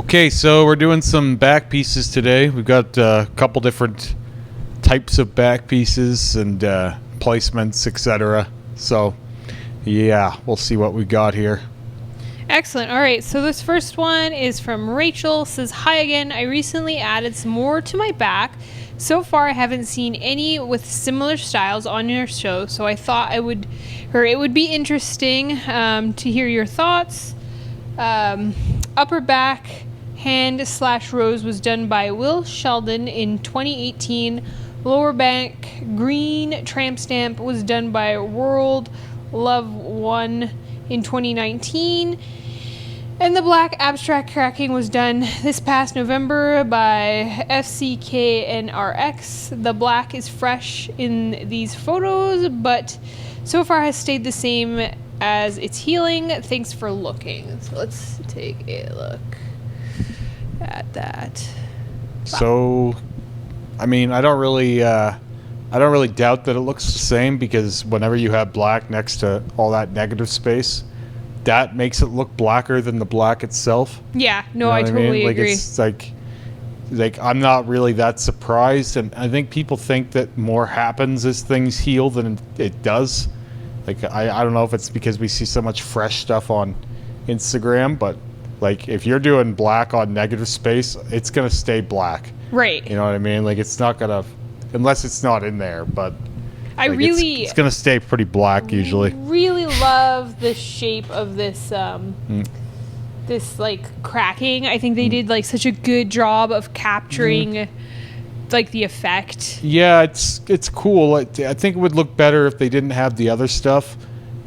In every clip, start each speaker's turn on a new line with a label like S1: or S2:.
S1: Okay, so we're doing some back pieces today. We've got a couple different types of back pieces and placements, etc. So, yeah, we'll see what we got here.
S2: Excellent. All right, so this first one is from Rachel. Says, "Hi again. I recently added some more to my back. So far, I haven't seen any with similar styles on your show, so I thought it would be interesting to hear your thoughts. Upper back hand/rose was done by Will Sheldon in 2018. Lower back green tramp stamp was done by World Love One in 2019. And the black abstract cracking was done this past November by FCKNRX. The black is fresh in these photos, but so far has stayed the same as it's healing. Thanks for looking." So let's take a look at that.
S1: So, I mean, I don't really doubt that it looks the same, because whenever you have black next to all that negative space, that makes it look blacker than the black itself.
S2: Yeah, no,
S1: You know
S2: I
S1: what
S2: totally
S1: Like,
S2: agree.
S1: it's like I'm not really that surprised, and I think people think that more happens as things heal than it does. Like, I don't know if it's because we see so much fresh stuff on Instagram, but like, if you're doing black on negative space, it's gonna stay black.
S2: Right.
S1: You know what I mean? Like, it's not gonna, unless it's not in there, but it's gonna stay pretty black usually.
S2: Really love the shape of this this like cracking. I think they did like such a good job of capturing like the effect.
S1: Yeah, it's cool. I think it would look better if they didn't have the other stuff.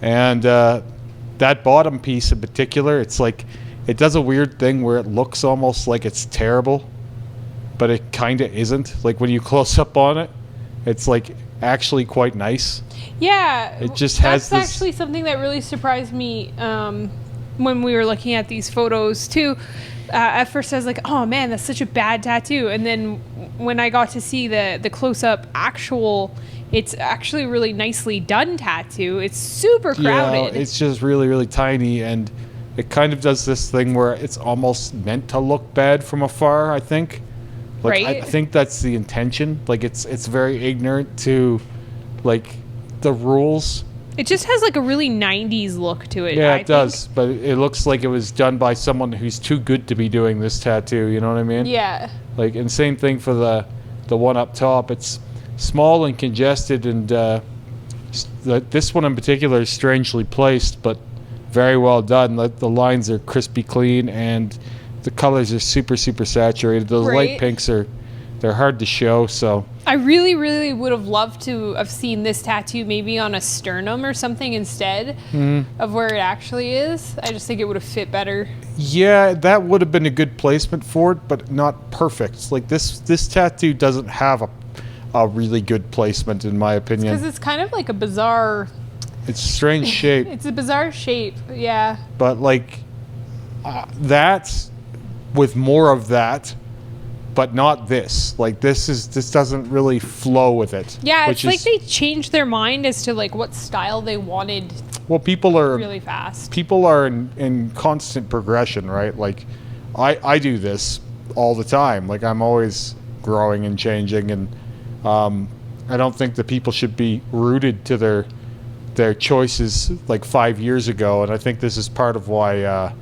S1: And that bottom piece in particular, it's like it does a weird thing where it looks almost like it's terrible, but it kind of isn't. Like, when you close up on it, it's like actually quite nice.
S2: Yeah,
S1: it just has
S2: that's
S1: this.
S2: Actually something that really surprised me when we were looking at these photos too. At first I was like, oh man, that's such a bad tattoo, and then when I got to see the close-up it's actually really nicely done tattoo. It's super crowded.
S1: Yeah, it's just really, really tiny, and it kind of does this thing where it's almost meant to look bad from afar, I think. Like,
S2: right?
S1: I think that's the intention. Like, it's very ignorant to, like, the rules.
S2: It just has like a really 90s look to it.
S1: Yeah, it does. But it looks like it was done by someone who's too good to be doing this tattoo. You know what I mean?
S2: Yeah.
S1: Like, and same thing for the one up top. It's small and congested, and this one in particular is strangely placed, but very well done. The lines are crispy clean, and the colors are super, super saturated. Those light pinks they're hard to show, so.
S2: I really, really would have loved to have seen this tattoo maybe on a sternum or something instead of where it actually is. I just think it would have fit better.
S1: Yeah, that would have been a good placement for it, but not perfect. Like, this tattoo doesn't have a really good placement, in my opinion.
S2: Because it's kind of like a bizarre.
S1: It's a strange shape.
S2: It's a bizarre shape, yeah.
S1: But like, that with more of that, but not this. Like, this doesn't really flow with it.
S2: Yeah, it's like they changed their mind as to like what style they wanted.
S1: Well, people are
S2: really fast.
S1: People are in constant progression, right? Like, I do this all the time. Like, I'm always growing and changing, and I don't think that people should be rooted to their choices like 5 years ago. And I think this is part of why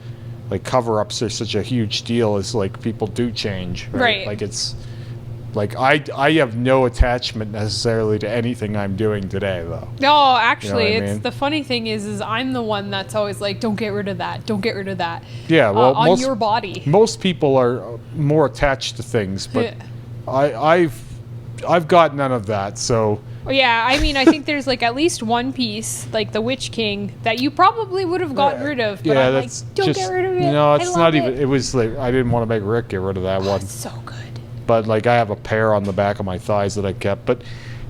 S1: like, cover-ups are such a huge deal, is like people do change, right? Like, it's like I have no attachment necessarily to anything I'm doing today, though.
S2: No, actually,
S1: You know what I mean?
S2: the funny thing is I'm the one that's always like, don't get rid of that, don't get rid of that.
S1: Yeah, well,
S2: on your body.
S1: Most people are more attached to things, but I've got none of that, so.
S2: Yeah, I mean, I think there's like at least one piece, like the Witch King, that you probably would have gotten rid of. But I'm like, don't get rid of it.
S1: No, it's not even. It was like, I didn't want to make Rick get rid of that one.
S2: It's so good.
S1: But like, I have a pair on the back of my thighs that I kept. But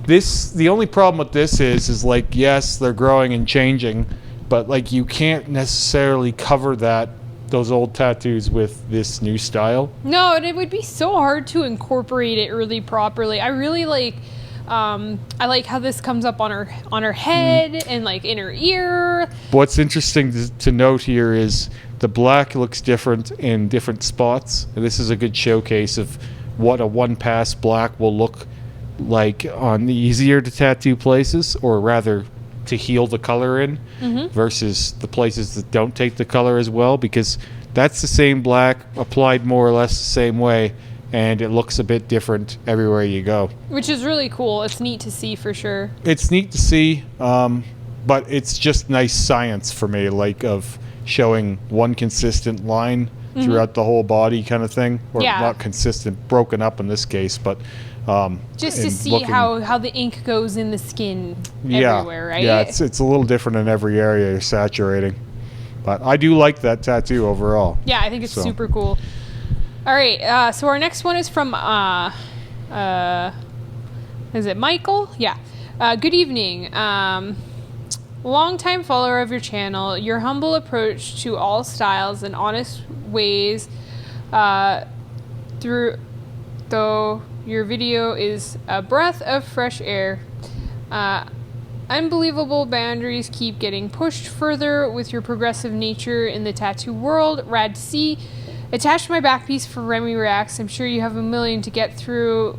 S1: the only problem with this is like, yes, they're growing and changing, but like, you can't necessarily cover those old tattoos with this new style.
S2: No, and it would be so hard to incorporate it really properly. I really like I like how this comes up on her head and like in her ear.
S1: What's interesting to note here is the black looks different in different spots. And this is a good showcase of what a one-pass black will look like on the easier to tattoo places, or rather to heal the color in, versus the places that don't take the color as well, because that's the same black applied more or less the same way, and it looks a bit different everywhere you go.
S2: Which is really cool. It's neat to see for sure.
S1: It's neat to see, but it's just nice science for me, like of showing one consistent line throughout the whole body kind of thing. Or not consistent, broken up in this case, but
S2: just to see how the ink goes in the skin everywhere, right?
S1: Yeah, it's a little different in every area you're saturating. But I do like that tattoo overall. Yeah,
S2: I think it's super cool. All right, so our next one is from, is it Michael? Yeah. Good evening. Longtime follower of your channel, your humble approach to all styles and honest ways though your video is a breath of fresh air. Unbelievable boundaries keep getting pushed further with your progressive nature in the tattoo world. Rad to see. Attached my back piece for Remy Reacts. I'm sure you have a million to get through,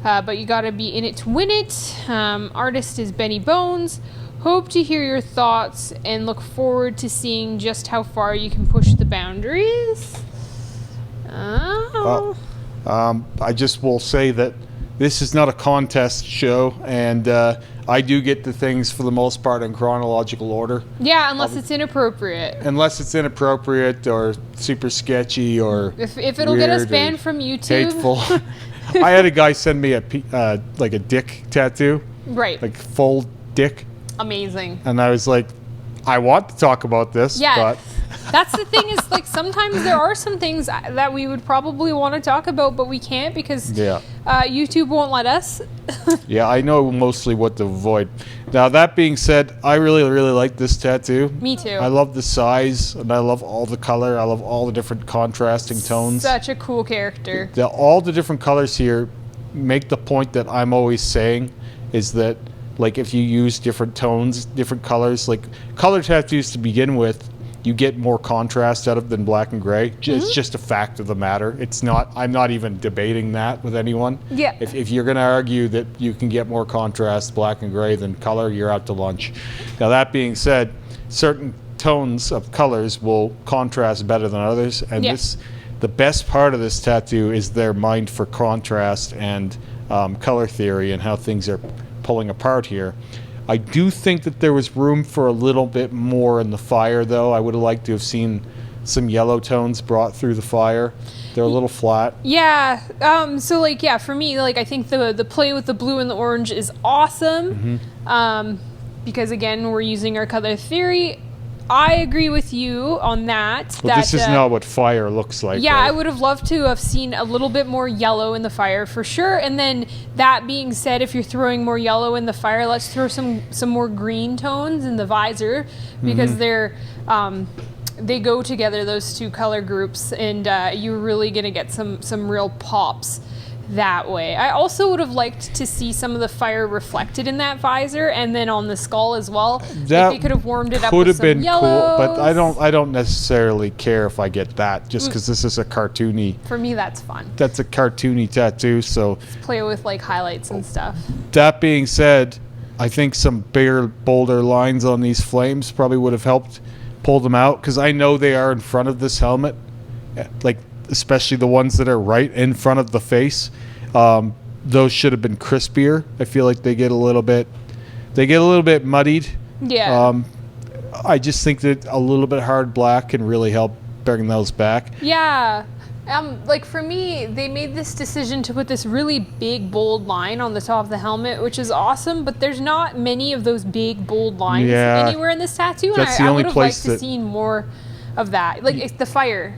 S2: but you gotta be in it to win it. Artist is Benny Bones. Hope to hear your thoughts and look forward to seeing just how far you can push the boundaries.
S1: I just will say that this is not a contest show, and I do get the things for the most part in chronological order.
S2: Yeah, unless it's inappropriate.
S1: Unless it's inappropriate or super sketchy or
S2: if it'll get us banned from YouTube.
S1: Hateful. I had a guy send me like a dick tattoo.
S2: Right.
S1: Like full dick.
S2: Amazing.
S1: And I was like, I want to talk about this, but
S2: that's the thing is, like, sometimes there are some things that we would probably want to talk about, but we can't because YouTube won't let us.
S1: Yeah, I know mostly what to avoid. Now, that being said, I really, really like this tattoo.
S2: Me too.
S1: I love the size, and I love all the color. I love all the different contrasting tones.
S2: Such a cool character.
S1: All the different colors here make the point that I'm always saying is that, like, if you use different tones, different colors, like color tattoos to begin with, you get more contrast out of than black and gray. It's just a fact of the matter. It's not, I'm not even debating that with anyone.
S2: Yeah.
S1: If you're going to argue that you can get more contrast black and gray than color, you're out to lunch. Now, that being said, certain tones of colors will contrast better than others. And the best part of this tattoo is their mind for contrast and color theory and how things are pulling apart here. I do think that there was room for a little bit more in the fire, though. I would have liked to have seen some yellow tones brought through the fire. They're a little flat.
S2: Yeah. So, like, yeah, for me, like, I think the play with the blue and the orange is awesome. Because, again, we're using our color theory. I agree with you on that.
S1: But this is not what fire looks like.
S2: Yeah,
S1: right?
S2: I would have loved to have seen a little bit more yellow in the fire for sure. And then that being said, if you're throwing more yellow in the fire, let's throw some more green tones in the visor because they go together, those two color groups, and you're really gonna get some real pops that way. I also would have liked to see some of the fire reflected in that visor and then on the skull as well.
S1: That
S2: if they could have warmed it up
S1: could
S2: with
S1: have been
S2: some
S1: cool, but I don't necessarily care if I get that just because this is a cartoony.
S2: For me, that's fun.
S1: That's a cartoony tattoo, so
S2: let's play with like highlights and stuff.
S1: That being said, I think some bigger, bolder lines on these flames probably would have helped pull them out because I know they are in front of this helmet, like especially the ones that are right in front of the face. Those should have been crispier. I feel like they get a little bit muddied.
S2: Yeah.
S1: I just think that a little bit hard black can really help bring those back.
S2: Yeah. Like for me, they made this decision to put this really big, bold line on the top of the helmet, which is awesome, but there's not many of those big, bold lines anywhere in this tattoo, and I would have liked to see more of that. Like it's the fire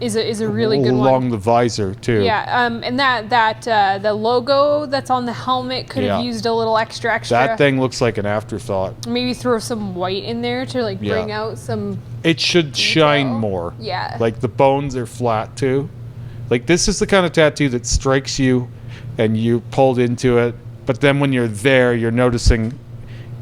S2: is a really good one.
S1: Along the visor too.
S2: Yeah, and that the logo that's on the helmet could have used a little extra.
S1: That thing looks like an afterthought.
S2: Maybe throw some white in there to like bring out some.
S1: It should shine more.
S2: Yeah.
S1: Like the bones are flat too. Like this is the kind of tattoo that strikes you, and you pulled into it, but then when you're there, you're noticing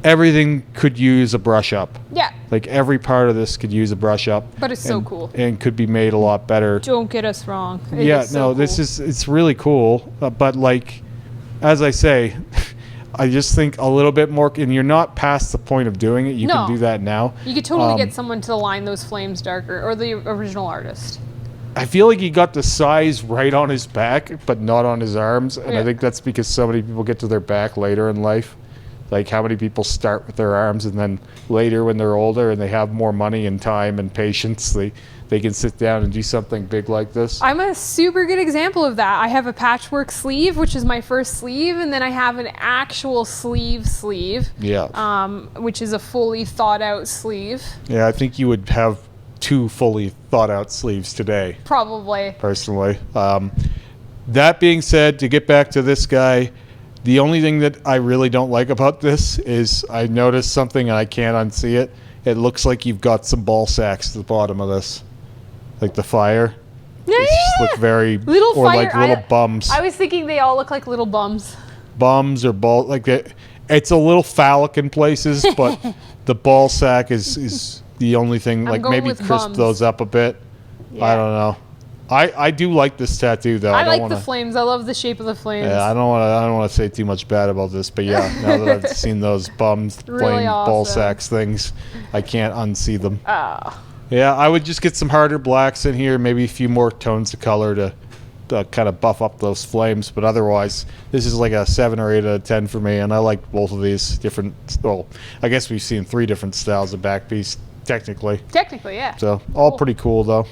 S1: everything could use a brush up.
S2: Yeah.
S1: Like every part of this could use a brush up.
S2: But it's so cool.
S1: And could be made a lot better.
S2: Don't get us wrong.
S1: This is, it's really cool. But like, as I say, I just think a little bit more, and you're not past the point of doing it. You can do that now.
S2: You could totally get someone to line those flames darker, or the original artist.
S1: I feel like he got the size right on his back, but not on his arms. And I think that's because so many people get to their back later in life. Like how many people start with their arms, and then later when they're older and they have more money and time and patience, they can sit down and do something big like this.
S2: I'm a super good example of that. I have a patchwork sleeve, which is my first sleeve, and then I have an actual sleeve.
S1: Yeah.
S2: Which is a fully thought out sleeve.
S1: Yeah, I think you would have 2 fully thought out sleeves today.
S2: Probably.
S1: Personally. That being said, to get back to this guy, the only thing that I really don't like about this is I noticed something and I can't unsee it. It looks like you've got some ball sacks at the bottom of this. Like the fire.
S2: Yeah,
S1: They just look very,
S2: little
S1: or
S2: fire,
S1: like little bums.
S2: I was thinking they all look like little bums.
S1: Bums or ball, like that. It's a little phallic in places, but the ball sack is the only thing. Like
S2: going
S1: maybe
S2: with
S1: crisp
S2: bums.
S1: those up a bit.
S2: Yeah.
S1: I don't know. I do like this tattoo though.
S2: I
S1: don't
S2: like
S1: wanna,
S2: the flames. I love the shape of the flames.
S1: Yeah, I don't want to say too much bad about this, but yeah, now that I've seen those bums,
S2: Really
S1: flame ball
S2: awesome.
S1: sacks things, I can't unsee them.
S2: Oh.
S1: Yeah, I would just get some harder blacks in here, maybe a few more tones of color to kind of buff up those flames, but otherwise, this is like a 7 or 8 out of 10 for me, and I like both of these different, well, I guess we've seen 3 different styles of back piece, technically.
S2: Technically, yeah.
S1: So, all pretty cool, though.